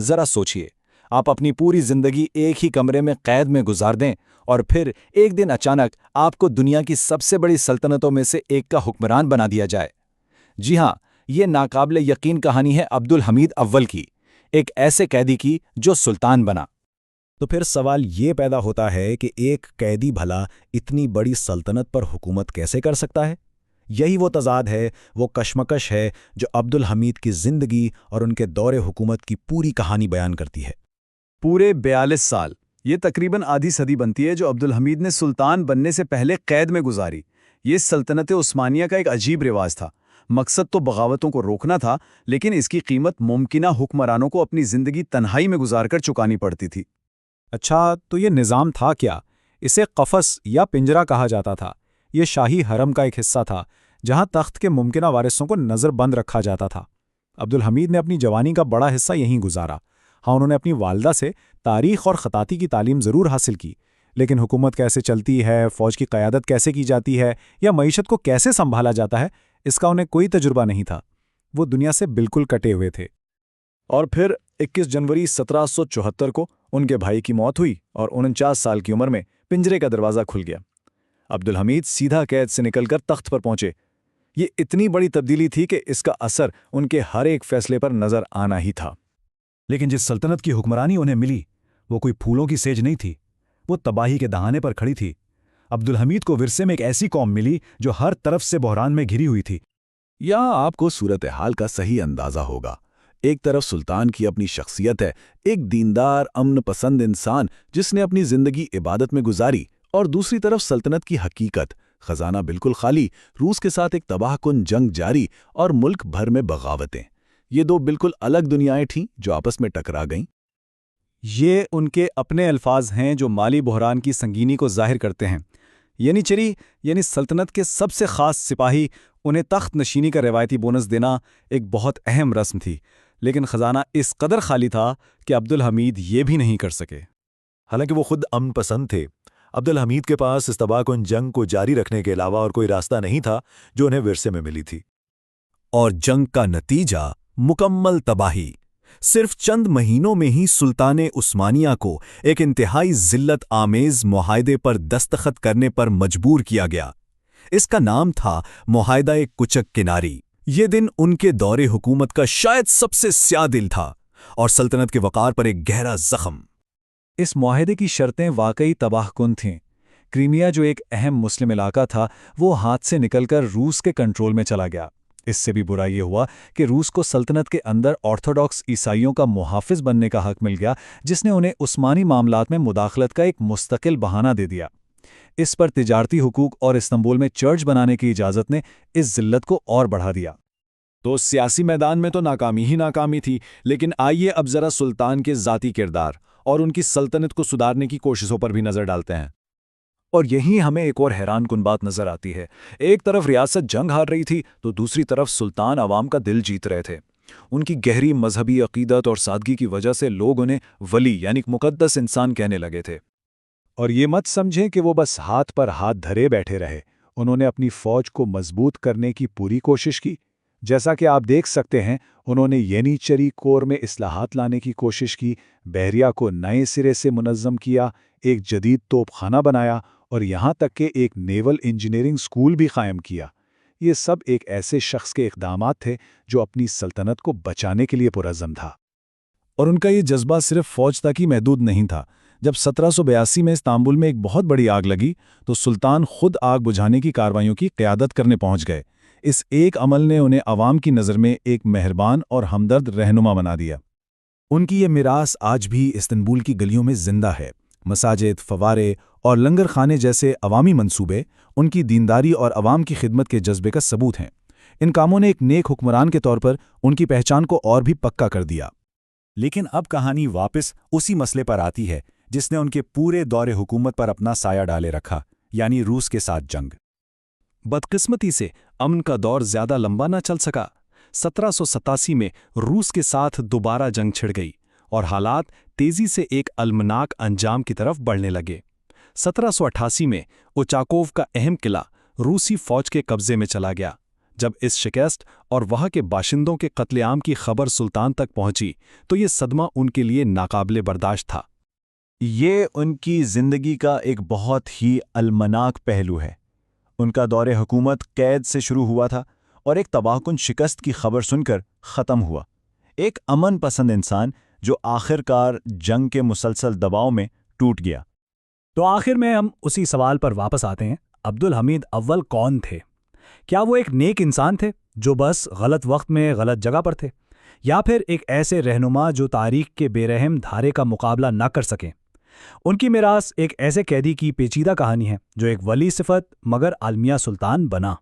ذرا سوچئے، آپ اپنی پوری زندگی ایک ہی کمرے میں قید میں گزار دیں اور پھر ایک دن اچانک آپ کو دنیا کی سب سے بڑی سلطنتوں میں سے ایک کا حکمران بنا دیا جائے۔ جی ہاں، یہ ناقابل یقین کہانی ہے عبد الحمید اول کی، ایک ایسے قیدی کی جو سلطان بنا۔ تو پھر سوال یہ پیدا ہوتا ہے کہ ایک قیدی بھلا اتنی بڑی سلطنت پر حکومت کیسے کر سکتا ہے؟ یہی وہ تضاد ہے، وہ کشمکش ہے جو عبد الحمید کی زندگی اور ان کے دور حکومت کی پوری کہانی بیان کرتی ہے۔ پورے 42 سال، یہ تقریباً آدھی صدی بنتی ہے جو عبد الحمید نے سلطان بننے سے پہلے قید میں گزاری۔ یہ سلطنت عثمانیہ کا ایک عجیب رواج تھا۔ مقصد تو بغاوتوں کو روکنا تھا، لیکن اس کی قیمت ممکنہ حکمرانوں کو اپنی زندگی تنہائی میں گزار کر چکانی پڑتی تھی۔ اچھا، تو یہ نظام تھا کیا؟ اسے قفس یا پنجرہ کہا جاتا تھا۔ یہ شاہی حرم کا ایک حصہ تھا جہاں تخت کے ممکنہ وارثوں کو نظر بند رکھا جاتا تھا۔ عبد الحمید نے اپنی جوانی کا بڑا حصہ یہیں گزارا۔ ہاں، انہوں نے اپنی والدہ سے تاریخ اور خطاطی کی تعلیم ضرور حاصل کی، لیکن حکومت کیسے چلتی ہے، فوج کی قیادت کیسے کی جاتی ہے یا معیشت کو کیسے سنبھالا جاتا ہے، اس کا انہیں کوئی تجربہ نہیں تھا۔ وہ دنیا سے بالکل کٹے ہوئے تھے۔ اور پھر 21 جنوری 1774 کو ان کے بھائی کی موت ہوئی اور 49 سال کی عمر میں پنجرے کا دروازہ کھل گیا۔ عبد الحمید سیدھا قید سے نکل کر تخت پر پہنچے۔ یہ اتنی بڑی تبدیلی تھی کہ اس کا اثر ان کے ہر ایک فیصلے پر نظر آنا ہی تھا۔ لیکن جس سلطنت کی حکمرانی انہیں ملی وہ کوئی پھولوں کی سیج نہیں تھی، وہ تباہی کے دہانے پر کھڑی تھی۔ عبد الحمید کو ورثے میں ایک ایسی قوم ملی جو ہر طرف سے بحران میں گھری ہوئی تھی۔ یہاں آپ کو صورتحال کا صحیح اندازہ ہوگا۔ ایک طرف سلطان کی اپنی شخصیت ہے، ایک دیندار امن پسند انسان جس نے اپنی زندگی عبادت میں گزاری، اور دوسری طرف سلطنت کی حقیقت، خزانہ بالکل خالی، روس کے ساتھ ایک تباہ کن جنگ جاری اور ملک بھر میں بغاوتیں۔ یہ دو بالکل الگ دنیایں تھیں جو آپس میں ٹکرا گئیں۔ یہ ان کے اپنے الفاظ ہیں جو مالی بحران کی سنگینی کو ظاہر کرتے ہیں۔ ینیچری یعنی سلطنت کے سب سے خاص سپاہی، انہیں تخت نشینی کا روایتی بونس دینا ایک بہت اہم رسم تھی، لیکن خزانہ اس قدر خالی تھا کہ عبد الحمید یہ بھی نہیں کر سکے۔ حالانکہ وہ خود امن پسند تھے، عبد الحمید کے پاس اس تباہ کن جنگ کو جاری رکھنے کے علاوہ اور کوئی راستہ نہیں تھا جو انہیں ورثے میں ملی تھی۔ اور جنگ کا نتیجہ مکمل تباہی۔ صرف چند مہینوں میں ہی سلطان عثمانیہ کو ایک انتہائی ذلت آمیز معاہدے پر دستخط کرنے پر مجبور کیا گیا۔ اس کا نام تھا معاہدہ کچک کناری۔ یہ دن ان کے دور حکومت کا شاید سب سے سیاہ دل تھا اور سلطنت کے وقار پر ایک گہرا زخم۔ اس معاہدے کی شرطیں واقعی تباہ کن تھیں۔ کریمیا جو ایک اہم مسلم علاقہ تھا وہ ہاتھ سے نکل کر روس کے کنٹرول میں چلا گیا۔ اس سے بھی برا یہ ہوا کہ روس کو سلطنت کے اندر آرتھوڈاکس عیسائیوں کا محافظ بننے کا حق مل گیا، جس نے انہیں عثمانی معاملات میں مداخلت کا ایک مستقل بہانہ دے دیا۔ اس پر تجارتی حقوق اور استنبول میں چرچ بنانے کی اجازت نے اس ذلت کو اور بڑھا دیا۔ تو سیاسی میدان میں تو ناکامی ہی ناکامی تھی، لیکن آئیے اب ذرا سلطان کے ذاتی کردار اور ان کی سلطنت کو سدھارنے کی کوششوں پر بھی نظر ڈالتے ہیں۔ اور یہیں ہمیں ایک اور حیران کن بات نظر آتی ہے۔ ایک طرف ریاست جنگ ہار رہی تھی تو دوسری طرف سلطان عوام کا دل جیت رہے تھے۔ ان کی گہری مذہبی عقیدت اور سادگی کی وجہ سے لوگ انہیں ولی یعنی مقدس انسان کہنے لگے تھے۔ اور یہ مت سمجھیں کہ وہ بس ہاتھ پر ہاتھ دھرے بیٹھے رہے۔ انہوں نے اپنی فوج کو مضبوط کرنے کی پوری کوشش کی۔ جیسا کہ آپ دیکھ سکتے ہیں، انہوں نے ینیچری کور میں اصلاحات لانے کی کوشش کی، بحریہ کو نئے سرے سے منظم کیا، ایک جدید توپ خانہ بنایا اور یہاں تک کہ ایک نیول انجینئرنگ سکول بھی قائم کیا۔ یہ سب ایک ایسے شخص کے اقدامات تھے جو اپنی سلطنت کو بچانے کے لیے پرعزم تھا۔ اور ان کا یہ جذبہ صرف فوج تک ہی محدود نہیں تھا۔ جب 1782 میں استنبول میں ایک بہت بڑی آگ لگی تو سلطان خود آگ بجھانے کی کارروائیوں کی قیادت کرنے پہنچ گئے۔ اس ایک عمل نے انہیں عوام کی نظر میں ایک مہربان اور ہمدرد رہنما بنا دیا۔ ان کی یہ میراث آج بھی استنبول کی گلیوں میں زندہ ہے۔ مساجد، فوارے اور لنگر خانے جیسے عوامی منصوبے ان کی دینداری اور عوام کی خدمت کے جذبے کا ثبوت ہیں۔ ان کاموں نے ایک نیک حکمران کے طور پر ان کی پہچان کو اور بھی پکا کر دیا۔ لیکن اب کہانی واپس اسی مسئلے پر آتی ہے جس نے ان کے پورے دور حکومت پر اپنا سایہ ڈالے رکھا، یعنی روس کے ساتھ جنگ۔ بدقسمتی سے امن کا دور زیادہ لمبا نہ چل سکا۔ 1787 میں روس کے ساتھ دوبارہ جنگ چھڑ گئی اور حالات تیزی سے ایک المناک انجام کی طرف بڑھنے لگے۔ 1788 میں اوچاکوف کا اہم قلعہ روسی فوج کے قبضے میں چلا گیا۔ جب اس شکست اور وہاں کے باشندوں کے قتل عام کی خبر سلطان تک پہنچی تو یہ صدمہ ان کے لیے ناقابل برداشت تھا۔ یہ ان کی زندگی کا ایک بہت ہی المناک پہلو ہے۔ ان کا دور حکومت قید سے شروع ہوا تھا اور ایک تباہ کن شکست کی خبر سن کر ختم ہوا۔ ایک امن پسند انسان جو آخر کار جنگ کے مسلسل دباؤ میں ٹوٹ گیا۔ تو آخر میں ہم اسی سوال پر واپس آتے ہیں، عبدالحمید اول کون تھے؟ کیا وہ ایک نیک انسان تھے جو بس غلط وقت میں غلط جگہ پر تھے، یا پھر ایک ایسے رہنما جو تاریخ کے بے رحم دھارے کا مقابلہ نہ کر سکیں؟ ان کی میراث ایک ایسے قیدی کی پیچیدہ کہانی ہے جو ایک ولی صفت مگر المیہ سلطان بنا۔